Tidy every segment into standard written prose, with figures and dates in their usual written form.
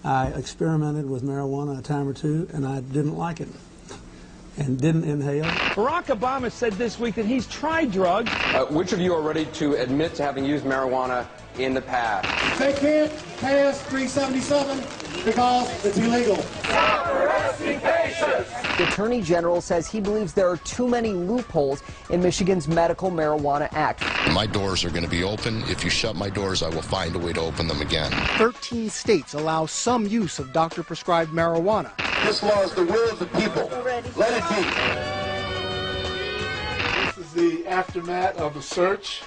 I experimented with marijuana a time or two, and I didn't like it, and didn't inhale. Barack Obama said this week that he's tried drugs. Which of you are ready to admit to having used marijuana in the past? They can't pass 377 because it's illegal. Stop arresting patients! The Attorney General says he believes there are too many loopholes in Michigan's Medical Marijuana Act. My doors are going to be open. If you shut my doors, I will find a way to open them again. 13 states allow some use of doctor-prescribed marijuana. This law is the will of the people. Let it be. This is the aftermath of a search.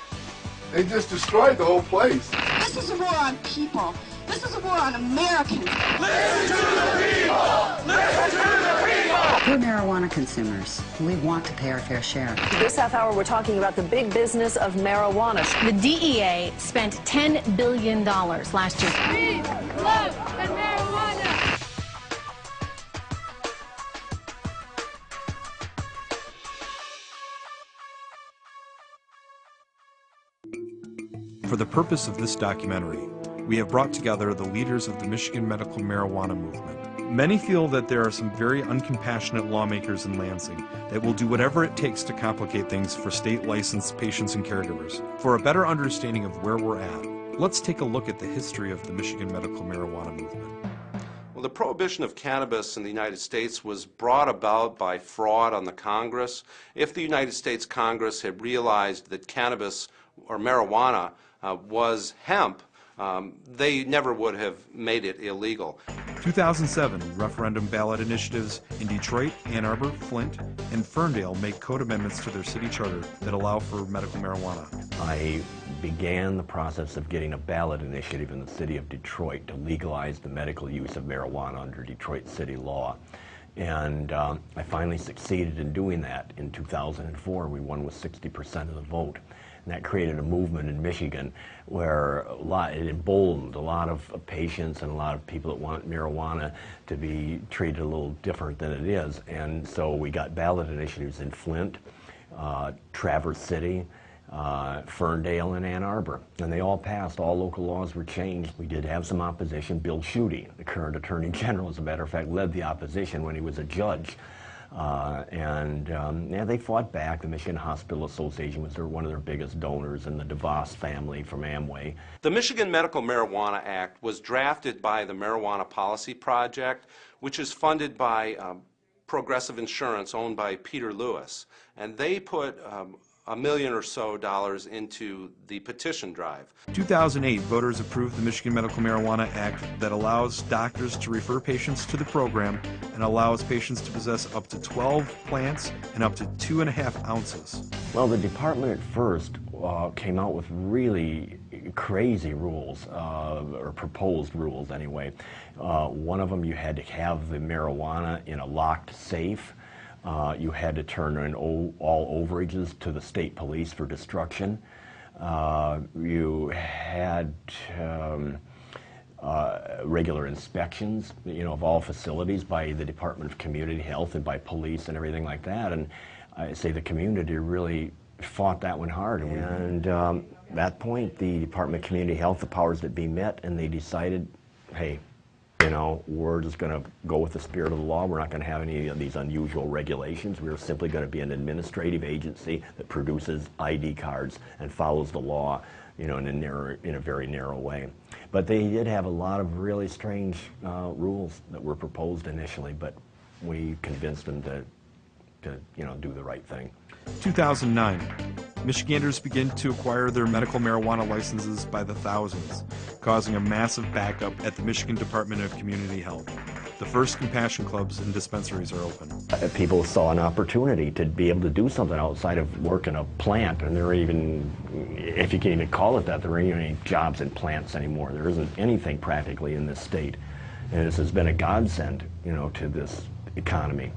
They just destroyed the whole place. This is a war on people. This is a war on Americans. Listen to the people! Listen to the people! We're marijuana consumers. We want to pay our fair share. This half hour, we're talking about the big business of marijuana. The DEA spent $10 billion last year. We love the marijuana! For the purpose of this documentary, we have brought together the leaders of the Michigan medical marijuana movement. Many feel that there are some very uncompassionate lawmakers in Lansing that will do whatever it takes to complicate things for state-licensed patients and caregivers. For a better understanding of where we're at, let's take a look at the history of the Michigan medical marijuana movement. Well, the prohibition of cannabis in the United States was brought about by fraud on the Congress. If the United States Congress had realized that cannabis or marijuana was hemp, they never would have made it illegal. 2007, referendum ballot initiatives in Detroit, Ann Arbor, Flint, and Ferndale make code amendments to their city charter that allow for medical marijuana. I began the process of getting a ballot initiative in the city of Detroit to legalize the medical use of marijuana under Detroit city law. And I finally succeeded in doing that in 2004. We won with 60% of the vote. And that created a movement in Michigan where it emboldened a lot of patients and a lot of people that want marijuana to be treated a little different than it is. And so we got ballot initiatives in Flint, Traverse City, Ferndale, and Ann Arbor. And they all passed. All local laws were changed. We did have some opposition. Bill Schuette, the current Attorney General, as a matter of fact, led the opposition when he was a judge. Yeah, they fought back. The Michigan Hospital Association was one of their biggest donors, and the DeVos family from Amway. The Michigan Medical Marijuana Act was drafted by the Marijuana Policy Project, which is funded by Progressive Insurance, owned by Peter Lewis. And they put $1 million or so into the petition drive. 2008, voters approved the Michigan Medical Marijuana Act that allows doctors to refer patients to the program and allows patients to possess up to 12 plants and up to 2.5 ounces. Well, the department at first came out with really crazy rules, or proposed rules anyway. One of them, you had to have the marijuana in a locked safe. You had to turn in all overages to the state police for destruction. You had regular inspections, of all facilities by the Department of Community Health and by police and everything like that. And I say the community really fought that one hard. And at that point, the Department of Community Health, the powers that be met, and they decided, hey, we're just going to go with the spirit of the law. We're not going to have any of these unusual regulations. We're simply going to be an administrative agency that produces ID cards and follows the law, in a very narrow way. But they did have a lot of really strange rules that were proposed initially, but we convinced them to do the right thing. 2009, Michiganders begin to acquire their medical marijuana licenses by the thousands, causing a massive backup at the Michigan Department of Community Health. The first compassion clubs and dispensaries are open. People saw an opportunity to be able to do something outside of work in a plant, and there are even, if you can even call it that, there aren't even any jobs in plants anymore. There isn't anything practically in this state. And this has been a godsend, to this economy.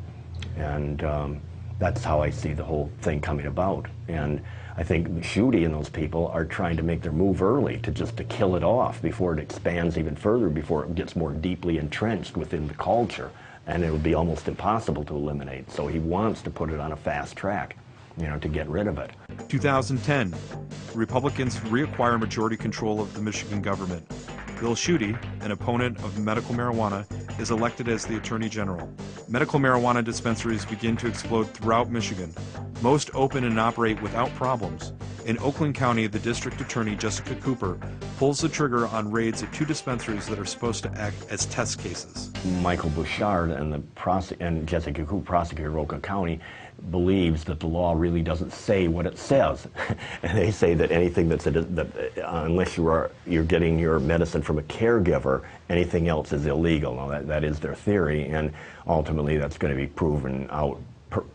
And that's how I see the whole thing coming about. And I think Schuette and those people are trying to make their move early to kill it off before it expands even further, before it gets more deeply entrenched within the culture. And it would be almost impossible to eliminate. So he wants to put it on a fast track, to get rid of it. 2010, Republicans reacquire majority control of the Michigan government. Bill Schuette, an opponent of medical marijuana, is elected as the Attorney General. Medical marijuana dispensaries begin to explode throughout Michigan. Most open and operate without problems. In Oakland County, the District Attorney, Jessica Cooper, pulls the trigger on raids at 2 dispensaries that are supposed to act as test cases. Michael Bouchard and Jessica Cooper, prosecutor of Oakland County, believes that the law really doesn't say what it says. And they say that anything unless you're getting your medicine from a caregiver, anything else is illegal. Now that is their theory, and ultimately that's going to be proven out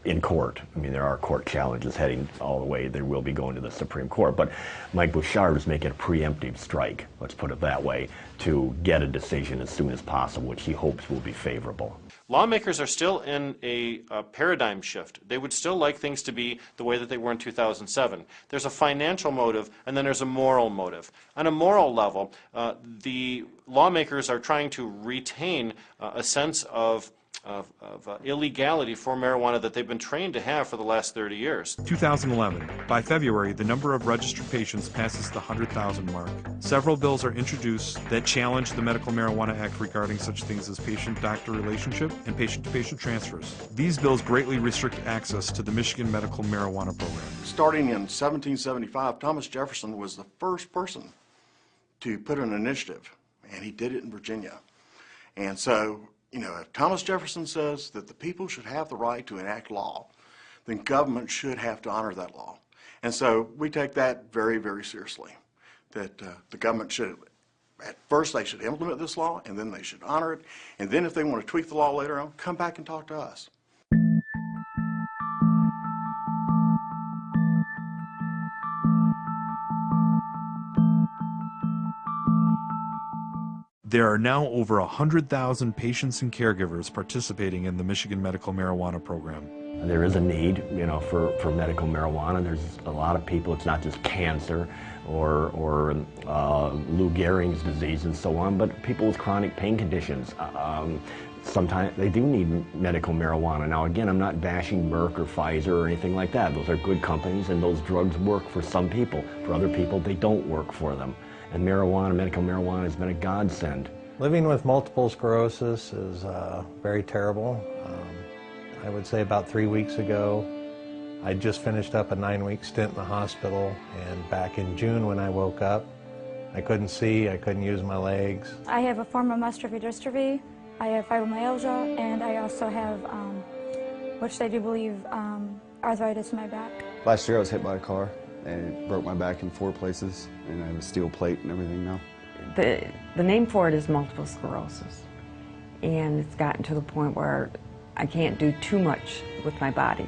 in court. I mean, there are court challenges heading all the way. They will be going to the Supreme Court. But Mike Bouchard is making a preemptive strike, let's put it that way, to get a decision as soon as possible, which he hopes will be favorable. Lawmakers are still in a paradigm shift. They would still like things to be the way that they were in 2007. There's a financial motive, and then there's a moral motive. On a moral level, the lawmakers are trying to retain a sense of illegality for marijuana that they've been trained to have for the last 30 years. 2011. By February, the number of registered patients passes the 100,000 mark. Several bills are introduced that challenge the Medical Marijuana Act regarding such things as patient-doctor relationship and patient-to-patient transfers. These bills greatly restrict access to the Michigan Medical Marijuana Program. Starting in 1775, Thomas Jefferson was the first person to put an initiative, and he did it in Virginia. And so, you know, if Thomas Jefferson says that the people should have the right to enact law, then government should have to honor that law. And so we take that very, very seriously, that the government should, at first they should implement this law, and then they should honor it, and then if they want to tweak the law later on, come back and talk to us. There are now over 100,000 patients and caregivers participating in the Michigan Medical Marijuana Program. There is a need, you know, for medical marijuana. There's a lot of people. It's not just cancer or Lou Gehrig's disease and so on, but people with chronic pain conditions. Sometimes they do need medical marijuana. Now, again, I'm not bashing Merck or Pfizer or anything like that. Those are good companies, and those drugs work for some people. For other people, they don't work for them. And marijuana, medical marijuana, has been a godsend. Living with multiple sclerosis is very terrible. I would say about 3 weeks ago, I just finished up a 9-week stint in the hospital, and back in June when I woke up, I couldn't see, I couldn't use my legs. I have a form of muscular dystrophy, I have fibromyalgia, and I also have, which they do believe, arthritis in my back. Last year I was hit by a car, and it broke my back in 4 places, and I have a steel plate and everything now. The name for it is multiple sclerosis, and it's gotten to the point where I can't do too much with my body,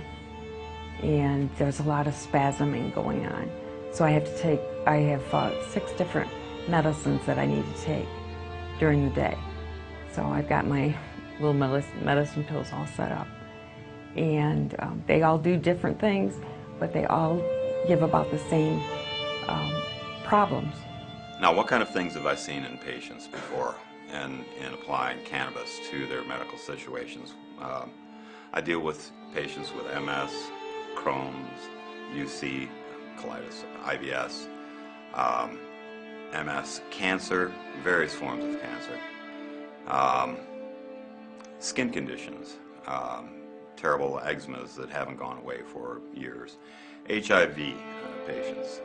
and there's a lot of spasming going on. So I have to take, I have 6 different medicines that I need to take during the day. So I've got my little medicine pills all set up, and they all do different things, but they all give about the same problems. Now, what kind of things have I seen in patients before in applying cannabis to their medical situations? I deal with patients with MS, Crohn's, UC, colitis, IBS, MS, cancer, various forms of cancer, skin conditions, terrible eczemas that haven't gone away for years, HIV patients,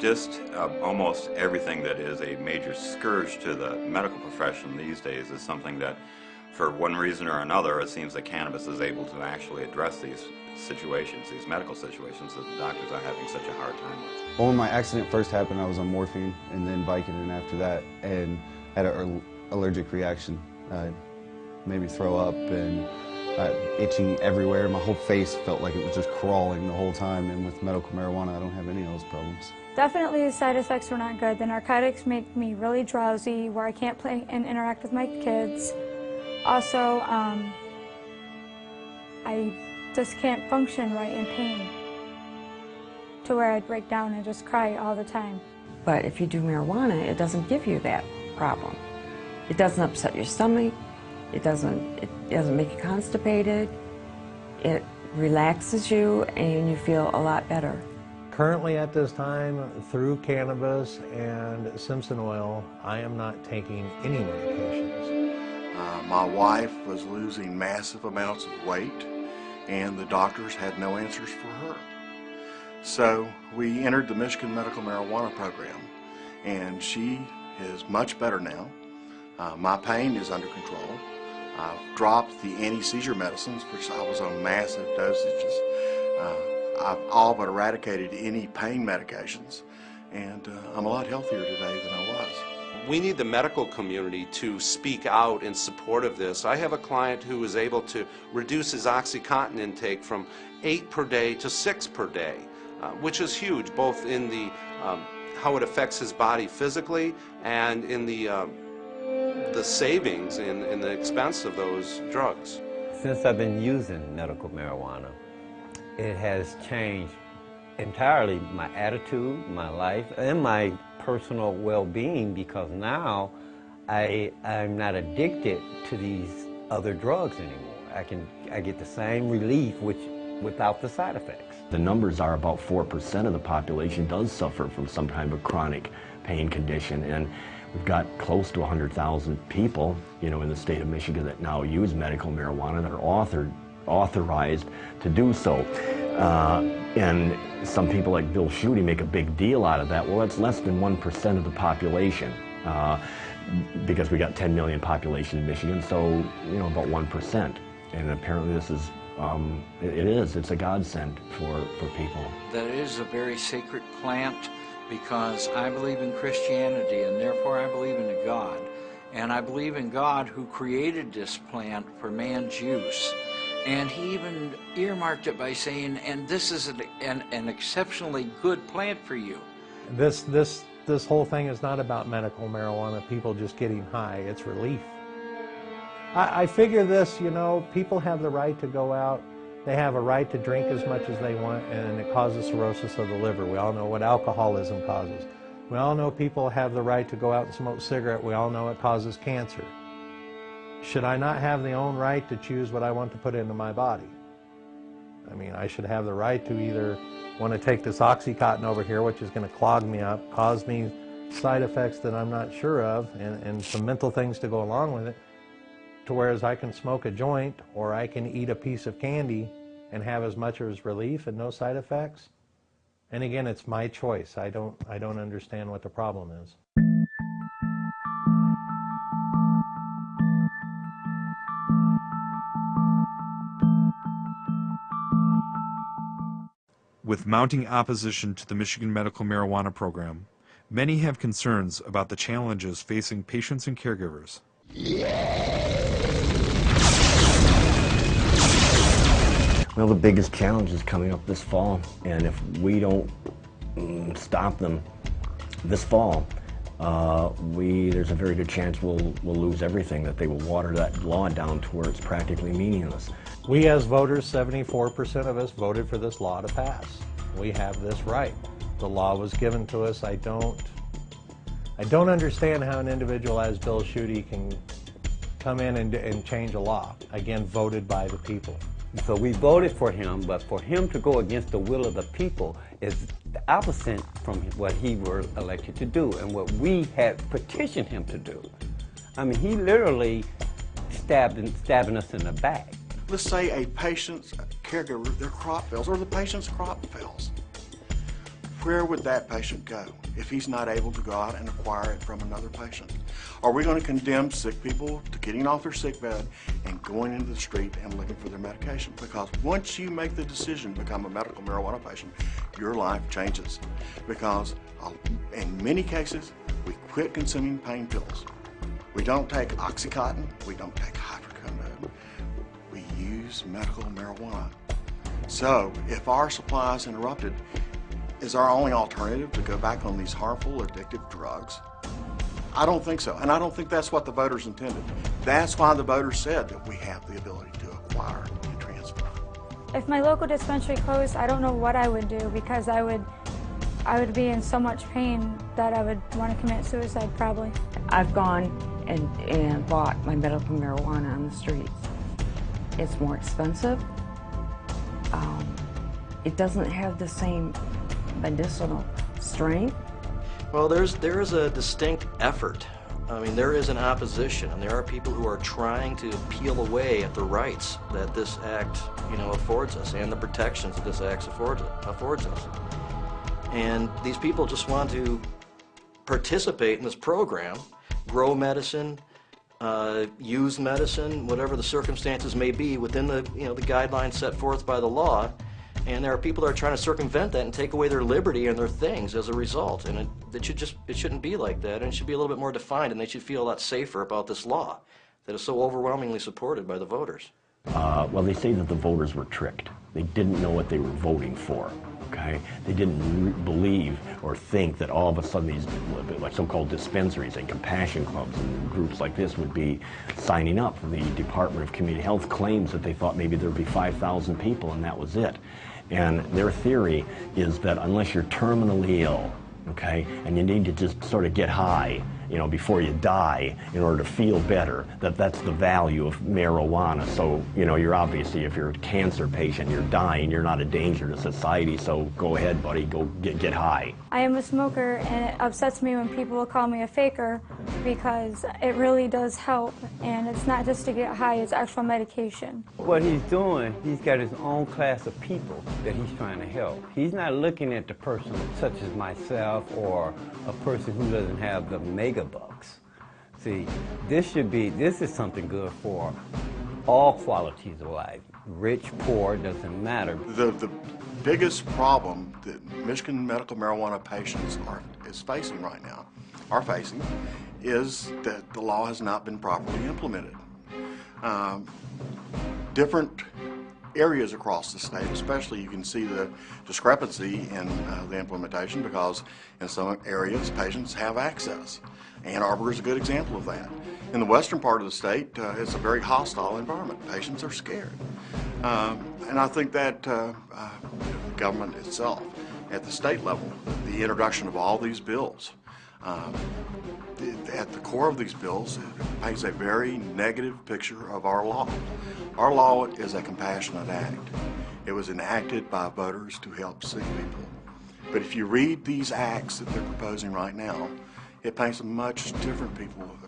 just almost everything that is a major scourge to the medical profession these days is something that, for one reason or another, it seems that cannabis is able to actually address these situations, these medical situations that the doctors are having such a hard time with. Well, when my accident first happened, I was on morphine and then Vicodin after that, and had an allergic reaction. Made me throw up and itching everywhere. My whole face felt like it was just crawling the whole time, and with medical marijuana, I don't have any of those problems. Definitely the side effects were not good. The narcotics make me really drowsy, where I can't play and interact with my kids. Also, I just can't function right in pain, to where I'd break down and just cry all the time. But if you do marijuana, it doesn't give you that problem. It doesn't upset your stomach. It doesn't make you constipated. It relaxes you, and you feel a lot better. Currently at this time, through cannabis and Simpson oil, I am not taking any medications. My wife was losing massive amounts of weight, and the doctors had no answers for her. So we entered the Michigan Medical Marijuana Program, and she is much better now. My pain is under control. I've dropped the anti-seizure medicines, which I was on massive dosages. I've all but eradicated any pain medications, and I'm a lot healthier today than I was. We need the medical community to speak out in support of this. I have a client who was able to reduce his OxyContin intake from 8 per day to 6 per day, which is huge, both in the how it affects his body physically and in the savings in the expense of those drugs. Since I've been using medical marijuana, it has changed entirely my attitude, my life, and my personal well-being, because now I'm not addicted to these other drugs anymore. I get the same relief without the side effects. The numbers are about 4% of the population does suffer from some kind of chronic pain condition, and we've got close to 100,000 people, in the state of Michigan that now use medical marijuana that are authorized to do so. And some people like Bill Schuette make a big deal out of that. Well, that's less than 1% of the population, because we got 10 million population in Michigan, so about 1%. And apparently this is, it's a godsend for people. That it is a very sacred plant, because I believe in Christianity, and therefore I believe in a God. And I believe in God who created this plant for man's use. And he even earmarked it by saying, and this is an exceptionally good plant for you. This whole thing is not about medical marijuana, people just getting high. It's relief. I figure this, people have the right to go out. They have a right to drink as much as they want, and it causes cirrhosis of the liver. We all know what alcoholism causes. We all know people have the right to go out and smoke a cigarette. We all know it causes cancer. Should I not have the own right to choose what I want to put into my body? I mean, I should have the right to either want to take this OxyContin over here, which is going to clog me up, cause me side effects that I'm not sure of, and some mental things to go along with it, to whereas I can smoke a joint or I can eat a piece of candy and have as much as relief and no side effects. And again, it's my choice. I don't understand what the problem is. With mounting opposition to the Michigan Medical Marijuana Program, many have concerns about the challenges facing patients and caregivers. Well, the biggest challenge is coming up this fall, and if we don't stop them this fall, there's a very good chance we'll lose everything, that they will water that law down to where it's practically meaningless. We as voters, 74% of us voted for this law to pass. We have this right. The law was given to us. I don't understand how an individual as Bill Schuette can come in and change a law, again, voted by the people. So we voted for him, but for him to go against the will of the people is the opposite from what he were elected to do and what we had petitioned him to do. I mean, he literally stabbing us in the back. Let's say a patient's caregiver, their crop fails, or the patient's crop fails. Where would that patient go if he's not able to go out and acquire it from another patient? Are we going to condemn sick people to getting off their sick bed and going into the street and looking for their medication? Because once you make the decision to become a medical marijuana patient, your life changes. Because in many cases, we quit consuming pain pills. We don't take OxyContin, we don't take hydrocodone. We use medical marijuana. So if our supply is interrupted, is our only alternative to go back on these harmful, addictive drugs? I don't think so, and I don't think that's what the voters intended. That's why the voters said that we have the ability to acquire and transfer. If my local dispensary closed, I don't know what I would do, because I would be in so much pain that I would want to commit suicide probably. I've gone and bought my medical marijuana on the streets. It's more expensive. It doesn't have the same medicinal strength. Well, there is a distinct effort. I mean, there is an opposition, and there are people who are trying to peel away at the rights that this act, affords us, and the protections that this act affords us. And these people just want to participate in this program, grow medicine, use medicine, whatever the circumstances may be within the the guidelines set forth by the law. And there are people that are trying to circumvent that and take away their liberty and their things as a result. And it shouldn't be like that. And it should be a little bit more defined, and they should feel a lot safer about this law that is so overwhelmingly supported by the voters. Well, they say that the voters were tricked. They didn't know what they were voting for. Okay? They didn't believe or think that all of a sudden these like so-called dispensaries and compassion clubs and groups like this would be signing up. The Department of Community Health claims that they thought maybe there would be 5,000 people and that was it. And their theory is that unless you're terminally ill, okay, and you need to just sort of get high, before you die in order to feel better, that's the value of marijuana. So, you're obviously, if you're a cancer patient, you're dying, you're not a danger to society, so go ahead, buddy, go get high. I am a smoker, and it upsets me when people call me a faker because it really does help, and it's not just to get high, it's actual medication. What he's doing, he's got his own class of people that he's trying to help. He's not looking at the person such as myself or a person who doesn't have the mega bucks. See, this is something good for all qualities of life. Rich, poor, doesn't matter. The biggest problem that Michigan medical marijuana patients is facing right now, is that the law has not been properly implemented. Different areas across the state, especially, you can see the discrepancy in the implementation, because in some areas patients have access. Ann Arbor is a good example of that. In the western part of the state, it's a very hostile environment. Patients are scared. And I think that the government itself, at the state level, the introduction of all these bills, at the core of these bills, it paints a very negative picture of our law. Our law is a compassionate act. It was enacted by voters to help sick people. But if you read these acts that they're proposing right now, it paints a much different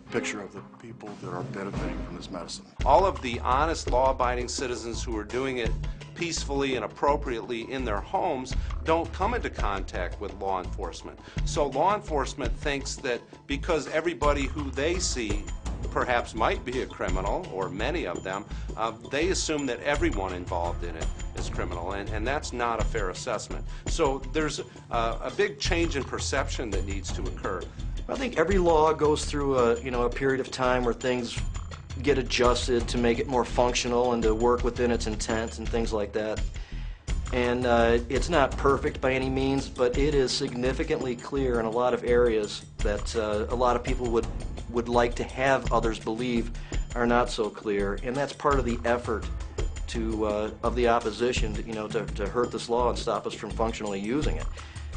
picture of the people that are benefiting from this medicine. All of the honest, law-abiding citizens who are doing it peacefully and appropriately in their homes don't come into contact with law enforcement. So law enforcement thinks that because everybody who they see perhaps might be a criminal, or many of them, they assume that everyone involved in it is criminal, and that's not a fair assessment. So there's a big change in perception that needs to occur. I think every law goes through a period of time where things get adjusted to make it more functional and to work within its intent and things like that. And it's not perfect by any means, but it is significantly clear in a lot of areas that a lot of people would like to have others believe are not so clear. And that's part of the effort of the opposition to hurt this law and stop us from functionally using it.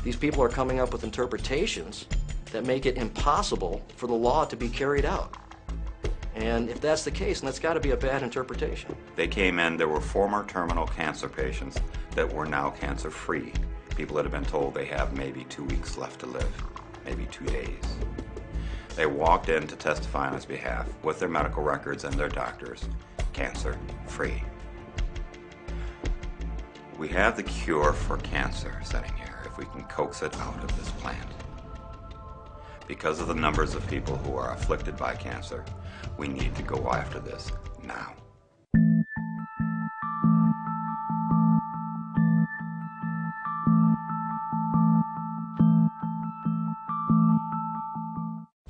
These people are coming up with interpretations that make it impossible for the law to be carried out. And if that's the case, then that's got to be a bad interpretation. They came in, there were former terminal cancer patients that were now cancer-free. People that have been told they have maybe 2 weeks left to live, maybe 2 days. They walked in to testify on his behalf with their medical records and their doctors, cancer-free. We have the cure for cancer sitting here if we can coax it out of this plant. Because of the numbers of people who are afflicted by cancer, we need to go after this now.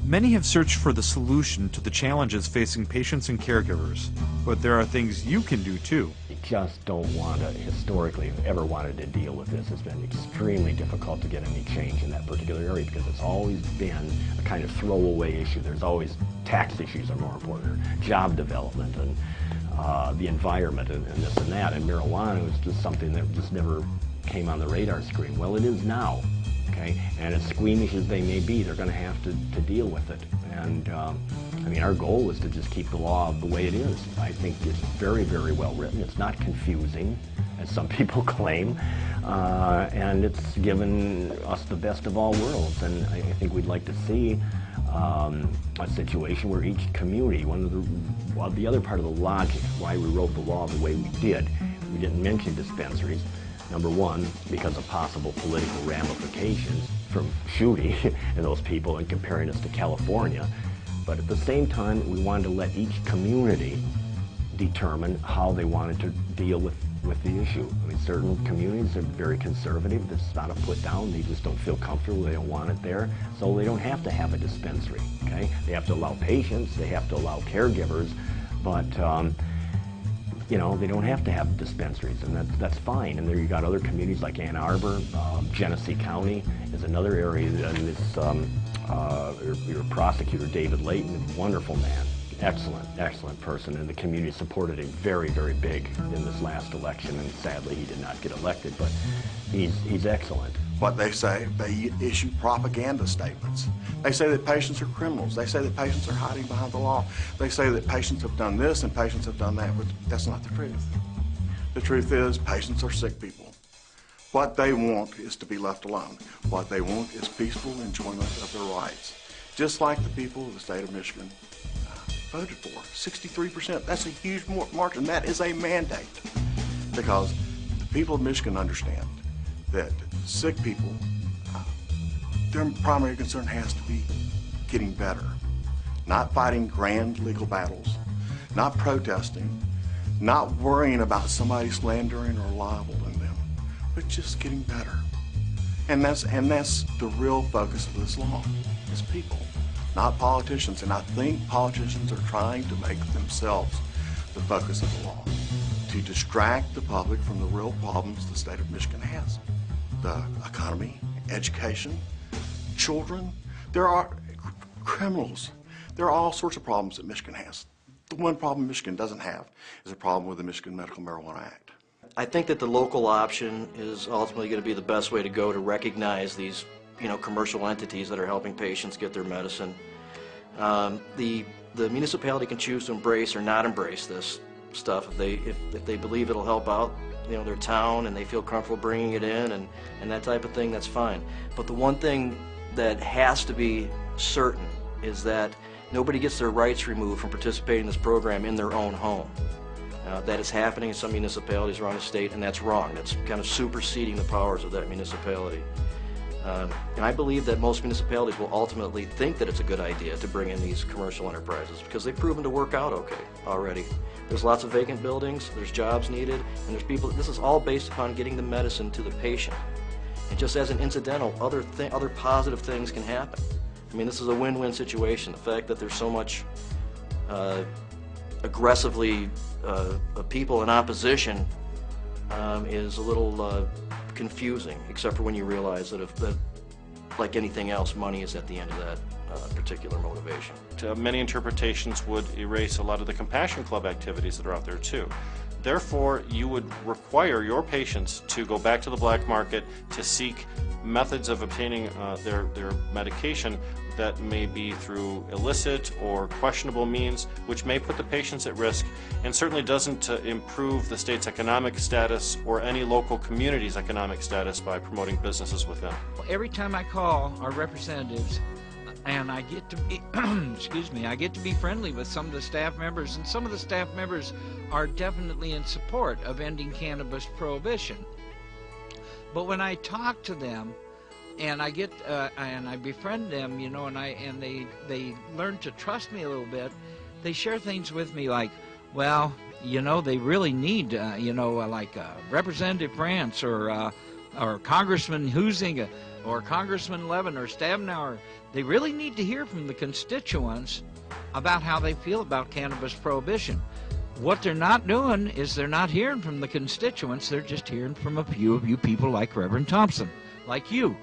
Many have searched for the solution to the challenges facing patients and caregivers, but there are things you can do too. You just don't want to, historically, ever wanted to deal with this. It's been extremely difficult to get any change in that particular area because it's always been a kind of throwaway issue. There's always tax issues are more important, or job development, and the environment, and this and that. And marijuana was just something that just never came on the radar screen. Well, it is now. Okay, and as squeamish as they may be, they're going to have to deal with it. And I mean, our goal is to just keep the law the way it is. I think it's very, very well written. It's not confusing, as some people claim, and it's given us the best of all worlds. And I think we'd like to see a situation where each community, the other part of the logic why we wrote the law the way we didn't mention dispensaries. Number one, because of possible political ramifications from shooting and those people and comparing us to California. But at the same time, we wanted to let each community determine how they wanted to deal with the issue. I mean, certain communities are very conservative. It's not a put down. They just don't feel comfortable. They don't want it there. So they don't have to have a dispensary, okay? They have to allow patients. They have to allow caregivers. But, you know, they don't have to have dispensaries, and that's fine. And there you got other communities like Ann Arbor, Genesee County is another area, and this, your prosecutor, David Layton, wonderful man. Excellent person, and the community supported him very, very big in this last election, and sadly he did not get elected, but he's excellent. What they say, they issue propaganda statements. They say that patients are criminals. They say that patients are hiding behind the law. They say that patients have done this and patients have done that, but that's not the truth. The truth is patients are sick people. What they want is to be left alone. What they want is peaceful enjoyment of their rights, just like the people of the state of Michigan voted for. 63%, that's a huge margin. That is a mandate, because the people of Michigan understand that sick people, their primary concern has to be getting better, not fighting grand legal battles, not protesting, not worrying about somebody slandering or libeling them, but just getting better. And that's the real focus of this law, is people, not politicians. And I think politicians are trying to make themselves the focus of the law, to distract the public from the real problems the state of Michigan has. The economy, education, children. There are criminals. There are all sorts of problems that Michigan has. The one problem Michigan doesn't have is a problem with the Michigan Medical Marijuana Act. I think that the local option is ultimately going to be the best way to go to recognize these, commercial entities that are helping patients get their medicine. The municipality can choose to embrace or not embrace this stuff if they believe it'll help out their town and they feel comfortable bringing it in and that type of thing. That's fine. But the one thing that has to be certain is that nobody gets their rights removed from participating in this program in their own home. That is happening in some municipalities around the state, and that's wrong. That's kind of superseding the powers of that municipality. And I believe that most municipalities will ultimately think that it's a good idea to bring in these commercial enterprises because they've proven to work out okay already. There's lots of vacant buildings, there's jobs needed, and there's people. This is all based upon getting the medicine to the patient. And just as an incidental, other positive things can happen. I mean, this is a win-win situation. The fact that there's so much aggressively people in opposition is a little confusing, except for when you realize that like anything else, money is at the end of that particular motivation. Many interpretations would erase a lot of the Compassion Club activities that are out there too. Therefore, you would require your patients to go back to the black market to seek methods of obtaining their medication that may be through illicit or questionable means, which may put the patients at risk and certainly doesn't improve the state's economic status or any local community's economic status by promoting businesses with them. Every time I call our representatives, and I get to be, I get to be friendly with some of the staff members, and some of the staff members are definitely in support of ending cannabis prohibition. But when I talk to them, and I get and I befriend them, and they learn to trust me a little bit, they share things with me like, well, they really need, like Representative France or Congressman Huizinga or Congressman Levin or Stabenow. They really need to hear from the constituents about how they feel about cannabis prohibition. What they're not doing is they're not hearing from the constituents. They're just hearing from a few of you people like Reverend Thompson, like you.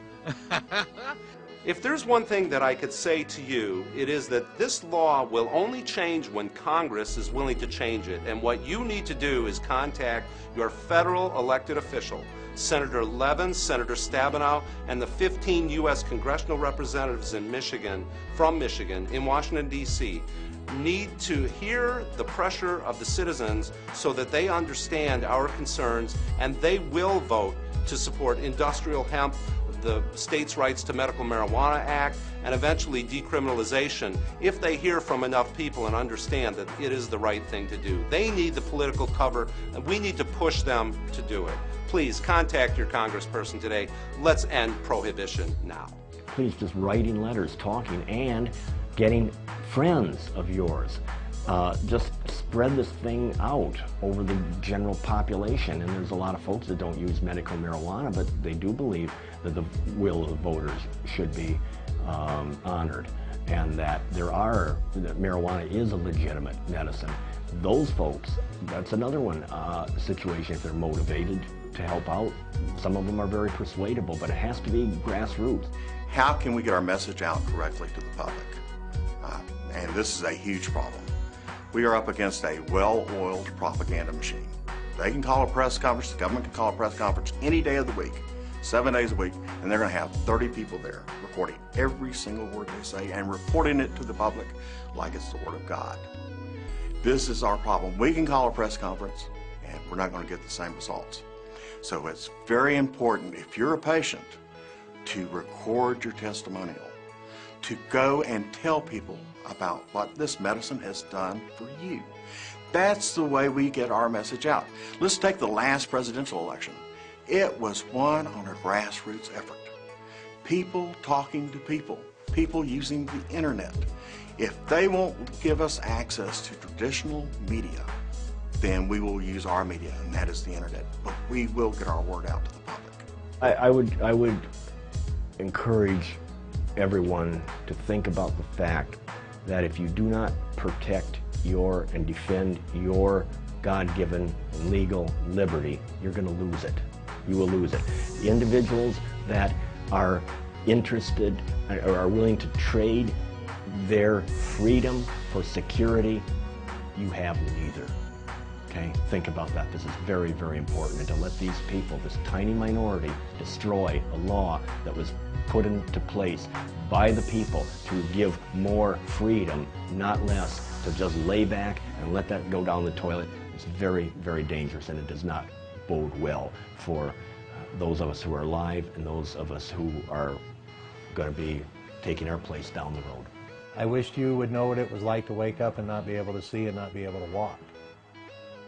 If there's one thing that I could say to you, it is that this law will only change when Congress is willing to change it. And what you need to do is contact your federal elected official, Senator Levin, Senator Stabenow, and the 15 U.S. congressional representatives in Michigan, from Michigan, in Washington, D.C. need to hear the pressure of the citizens so that they understand our concerns, and they will vote to support industrial hemp, the state's rights to medical marijuana act, and eventually decriminalization if they hear from enough people and understand that it is the right thing to do. They need the political cover, and we need to push them to do it. Please contact your congressperson today. Let's end prohibition now. Please, just writing letters, talking, and getting friends of yours. Just spread this thing out over the general population. And there's a lot of folks that don't use medical marijuana, but they do believe that the will of the voters should be honored, and that that marijuana is a legitimate medicine. Those folks, that's another one situation if they're motivated to help out. Some of them are very persuadable, but it has to be grassroots. How can we get our message out correctly to the public? And this is a huge problem. We are up against a well-oiled propaganda machine. They can call a press conference, the government can call a press conference any day of the week, 7 days a week, and they're going to have 30 people there recording every single word they say and reporting it to the public like it's the Word of God. This is our problem. We can call a press conference and we're not going to get the same results. So it's very important, if you're a patient, to record your testimonial, to go and tell people about what this medicine has done for you. That's the way we get our message out. Let's take the last presidential election. It was won on a grassroots effort. People talking to people, people using the internet. If they won't give us access to traditional media, then we will use our media, and that is the internet. But we will get our word out to the public. I would encourage everyone to think about the fact that if you do not protect and defend your God-given legal liberty, you're going to lose it. You will lose it. The individuals that are interested or are willing to trade their freedom for security, you have neither. Okay? Think about that. This is very, very important. And to let these people, this tiny minority, destroy a law that was put into place by the people to give more freedom, not less, to just lay back and let that go down the toilet, it's very, very dangerous, and it does not bode well for those of us who are alive and those of us who are going to be taking our place down the road. I wished you would know what it was like to wake up and not be able to see and not be able to walk.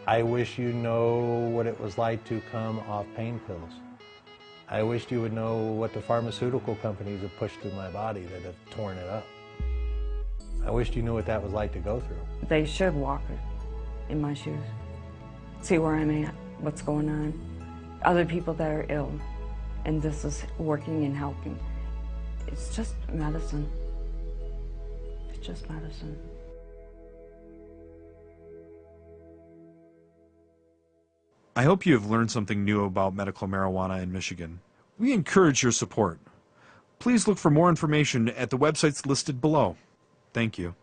I wish you know what it was like to come off pain pills. I wished you would know what the pharmaceutical companies have pushed through my body that have torn it up. I wished you knew what that was like to go through. They should walk in my shoes, see where I'm at, what's going on. Other people that are ill, and this is working and helping. It's just medicine. It's just medicine. I hope you have learned something new about medical marijuana in Michigan. We encourage your support. Please look for more information at the websites listed below. Thank you.